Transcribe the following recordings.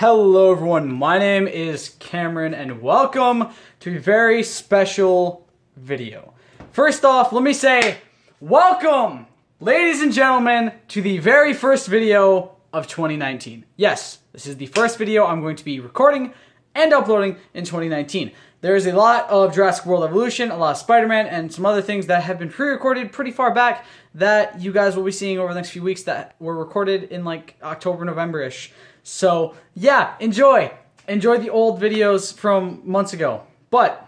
Hello everyone, my name is Cameron and welcome to a very special video. First off, let me say welcome, ladies and gentlemen, to the very first video of 2019. Yes, this is the first video I'm going to be recording and uploading in 2019. There is a lot of Jurassic World Evolution, a lot of Spider-Man, and some other things that have been pre-recorded pretty far back that you guys will be seeing over the next few weeks that were recorded in like October, November-ish. So yeah, enjoy the old videos from months ago. But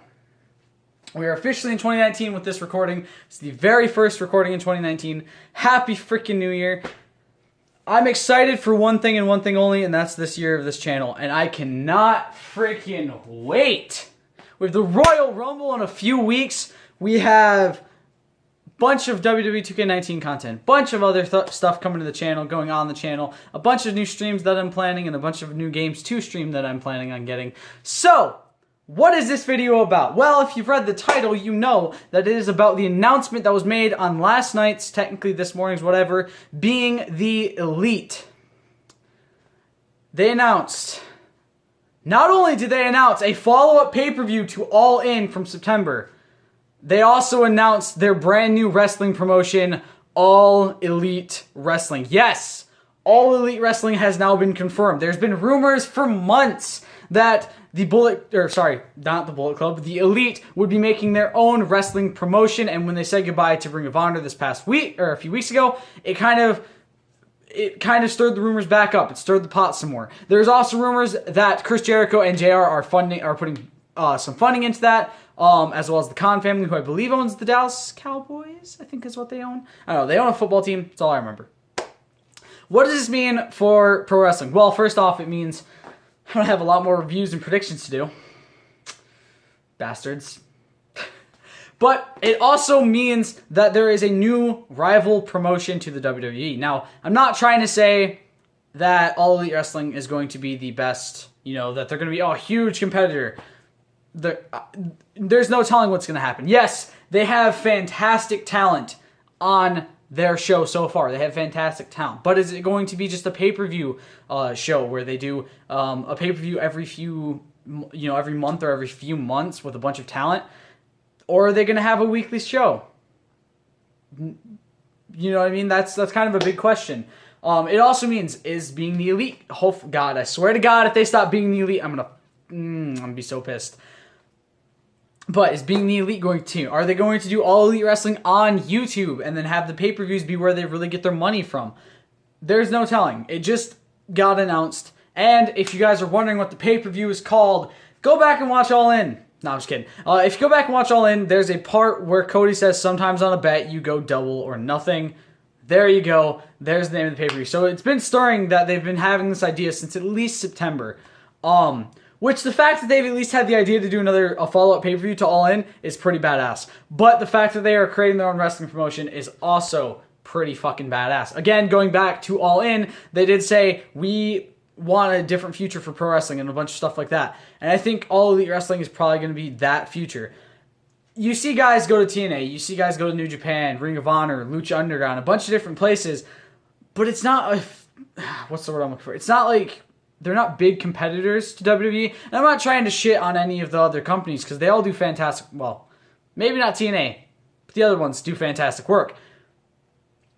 we are officially in 2019 with this recording. It's the very first recording in 2019. Happy freaking New Year. I'm excited for one thing and one thing only, and that's this year of this channel. And I cannot freaking wait. With the Royal Rumble in a few weeks, we have a bunch of WWE 2K19 content, bunch of other stuff coming to the channel, going on the channel, a bunch of new streams that I'm planning, and a bunch of new games to stream that I'm planning on getting. So, what is this video about? Well, if you've read the title, you know that it is about the announcement that was made on last night's, technically this morning's, whatever, being the Elite. They announced... Not only did they announce a follow-up pay-per-view to All In from September, they also announced their brand new wrestling promotion, All Elite Wrestling. Yes, All Elite Wrestling has now been confirmed. There's been rumors for months that the the Elite would be making their own wrestling promotion, and when they said goodbye to Ring of Honor this past week, or a few weeks ago, it kind of stirred the rumors back up. It stirred the pot some more. There's also rumors that Chris Jericho and JR are putting some funding into that, as well as the Khan family, who I believe owns the Dallas Cowboys, I think is what they own. I don't know. They own a football team. That's all I remember. What does this mean for pro wrestling? Well, first off, it means I'm going to have a lot more reviews and predictions to do. Bastards. But it also means that there is a new rival promotion to the WWE. Now, I'm not trying to say that All Elite Wrestling is going to be the best, that they're going to be a huge competitor. There's no telling what's going to happen. Yes, they have fantastic talent on their show so far. They have fantastic talent. But is it going to be just a pay-per-view show where they do a pay-per-view every month or every few months with a bunch of talent? Or are they going to have a weekly show? You know what I mean? That's kind of a big question. It also means, is being the Elite... God, I swear to God, if they stop being the Elite, I'm gonna be so pissed. But is being the Elite going to... Are they going to do All Elite Wrestling on YouTube and then have the pay-per-views be where they really get their money from? There's no telling. It just got announced. And if you guys are wondering what the pay-per-view is called, go back and watch All In. No, I'm just kidding. If you go back and watch All In, there's a part where Cody says sometimes on a bet you go double or nothing. There you go. There's the name of the pay-per-view. So it's been stirring that they've been having this idea since at least September. Which the fact that they've at least had the idea to do a follow-up pay-per-view to All In is pretty badass. But the fact that they are creating their own wrestling promotion is also pretty fucking badass. Again, going back to All In, they did say, we want a different future for pro wrestling and a bunch of stuff like that. And I think All Elite Wrestling is probably going to be that future. You see guys go to TNA, you see guys go to New Japan, Ring of Honor, Lucha Underground, a bunch of different places, but it's not what's the word I'm looking for? It's not like they're not big competitors to WWE. And I'm not trying to shit on any of the other companies because they all do fantastic, well, maybe not TNA, but the other ones do fantastic work.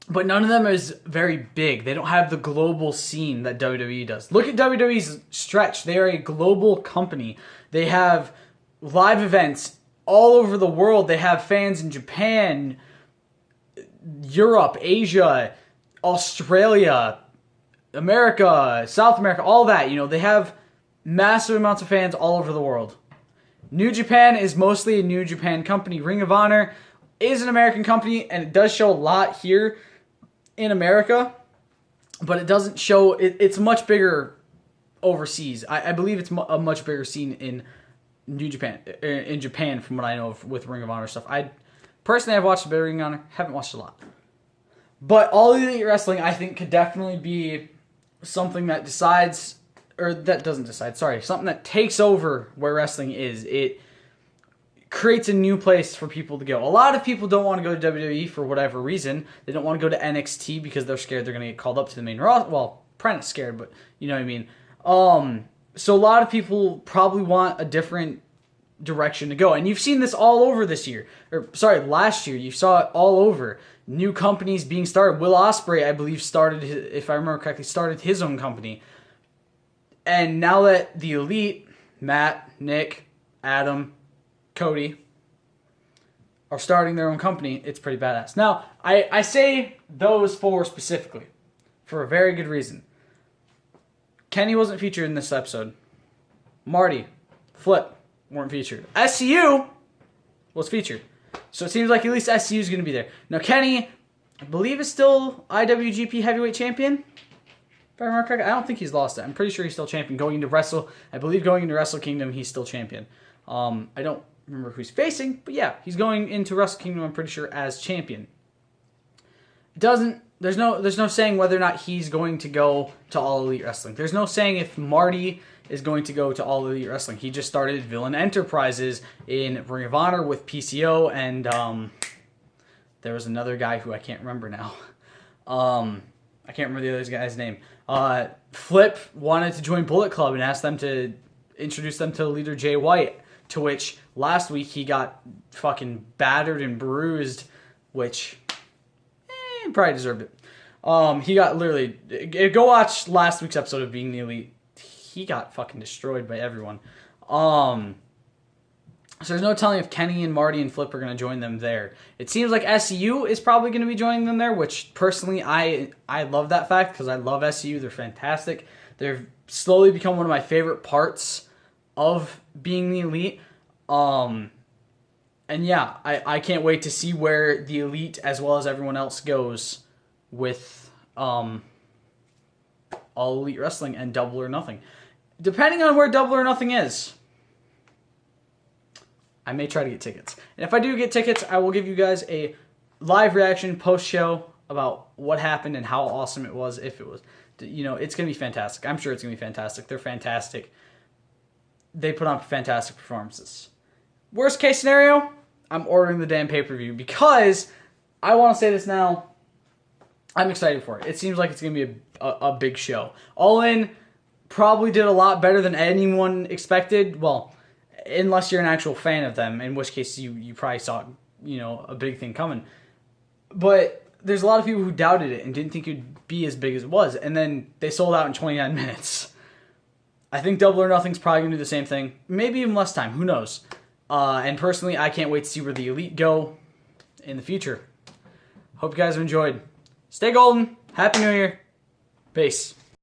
But none of them is very big. They don't have the global scene that WWE does. Look at WWE's stretch. They are a global company. They have live events all over the world. They have fans in Japan, Europe, Asia, Australia, America, South America, all that. They have massive amounts of fans all over the world. New Japan is mostly a New Japan company. Ring of Honor is an American company, and it does show a lot here in America, but it doesn't show... It's much bigger overseas. I believe it's a much bigger scene in New Japan, in Japan, from what I know of with Ring of Honor stuff. Personally, I've watched a bit of Ring of Honor, haven't watched a lot. But All Elite Wrestling, I think, could definitely be something that decides, or that doesn't decide, sorry, something that takes over where wrestling is. It creates a new place for people to go. A lot of people don't want to go to WWE for whatever reason. They don't want to go to NXT because they're scared they're going to get called up to the main roster. Well, probably not scared, but you know what I mean. So a lot of people probably want a different direction to go. And you've seen this all over this year. Or, sorry, last year. You saw it all over. New companies being started. Will Ospreay, I believe, started, if I remember correctly, started his own company. And now that the Elite, Matt, Nick, Adam, Cody, are starting their own company, it's pretty badass. Now, I say those four specifically for a very good reason. Kenny wasn't featured in this episode. Marty, Flip weren't featured. SCU was featured. So it seems like at least SCU is going to be there. Now, Kenny, I believe, is still IWGP Heavyweight Champion. If I remember correctly, I don't think he's lost it. I'm pretty sure he's still champion. Going into Wrestle Kingdom, he's still champion. I don't remember who he's facing, but yeah, he's going into Wrestle Kingdom, I'm pretty sure, as champion. There's no saying whether or not he's going to go to All Elite Wrestling. There's no saying if Marty is going to go to All Elite Wrestling. He just started Villain Enterprises in Ring of Honor with PCO, and there was another guy who I can't remember now. I can't remember the other guy's name. Flip wanted to join Bullet Club and asked them to introduce them to leader Jay White, to which last week he got fucking battered and bruised, which probably deserved it. He got literally... Go watch last week's episode of Being the Elite. He got fucking destroyed by everyone. So there's no telling if Kenny and Marty and Flip are going to join them there. It seems like SCU is probably going to be joining them there, which personally I love that fact because I love SCU. They're fantastic. They've slowly become one of my favorite parts of Being the Elite. And yeah, I can't wait to see where the Elite as well as everyone else goes with All Elite Wrestling and Double or Nothing. Depending on where Double or Nothing is, I may try to get tickets. And if I do get tickets, I will give you guys a live reaction post-show about what happened and how awesome it was, if it was. You know, it's going to be fantastic. I'm sure it's going to be fantastic. They're fantastic. They put on fantastic performances. Worst case scenario, I'm ordering the damn pay-per-view because I want to say this now. I'm excited for it. It seems like it's going to be a big show. All In probably did a lot better than anyone expected. Well, unless you're an actual fan of them, in which case you probably saw, you know, a big thing coming. But there's a lot of people who doubted it and didn't think it would be as big as it was. And then they sold out in 29 minutes. I think Double or Nothing's probably going to do the same thing. Maybe even less time. Who knows? And personally, I can't wait to see where the Elite go in the future. Hope you guys have enjoyed. Stay golden. Happy New Year. Peace.